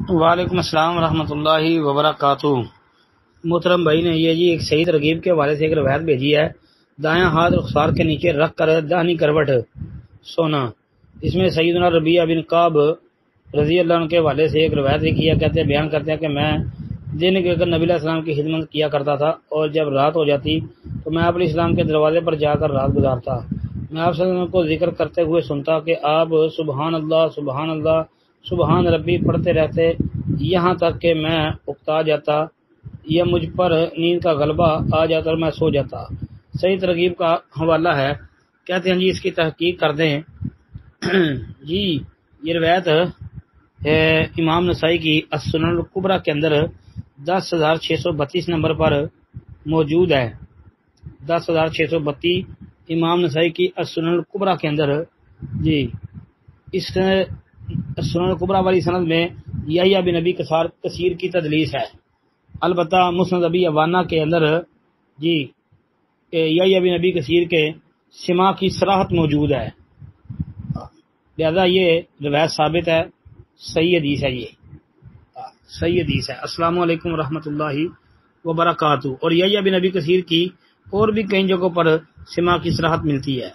وعلیکم السلام ورحمۃ اللہ وبرکاتہ۔ محترم بھائی نے یہ ایک صحیح ترغیب کے حوالے سے ایک روایت بھیجی ہے، دایاں ہاتھ رخسار کے نیچے رکھ کر داہنی کروٹ سونا۔ اس میں سیدنا ربیعہ بن کعب رضی اللہ عنہ کے حوالے سے ایک روایت لکھی ہے، بیان کرتے ہیں کہ میں دن کے نبی علیہ السلام کی خدمت کیا کرتا تھا، اور جب رات ہو جاتی تو میں آپ علیہ السلام کے دروازے پر جا کر رات گزارتا۔ میں آپ صلی اللہ علیہ وسلم کو ذکر کرتے ہوئے سنتا کہ آپ سبحان اللہ سبحان اللہ سبحان ربی پڑھتے رہتے، یہاں تک کہ میں اکتا جاتا یا مجھ پر نیند کا غلبہ آ جاتا اور میں سو جاتا۔ صحیح ترغیب کا حوالہ ہے، کہتے ہیں جی اس کی تحقیق کر دیں۔ جی یہ روایت امام نسائی کی السنن الکبریٰ کے اندر 10,632 نمبر پر موجود ہے۔ 10,632 امام نسائی کی السنن الکبریٰ کے اندر جی اس السنن الکبریٰ والی سند میں یحییٰ بن ابی کثیر کی تدلیس ہے، البتہ مسند ابی عوانہ کے اندر جی یحییٰ بن ابی کثیر کے سماع کی صراحت موجود ہے، لہذا یہ روایت ثابت ہے، صحیح حدیث ہے، یہ صحیح حدیث ہے۔ السلام علیکم ورحمۃ اللہ وبرکاتہ۔ اور یحییٰ بن ابی کثیر کی اور بھی کئی جگہوں پر سماع کی صراحت ملتی ہے۔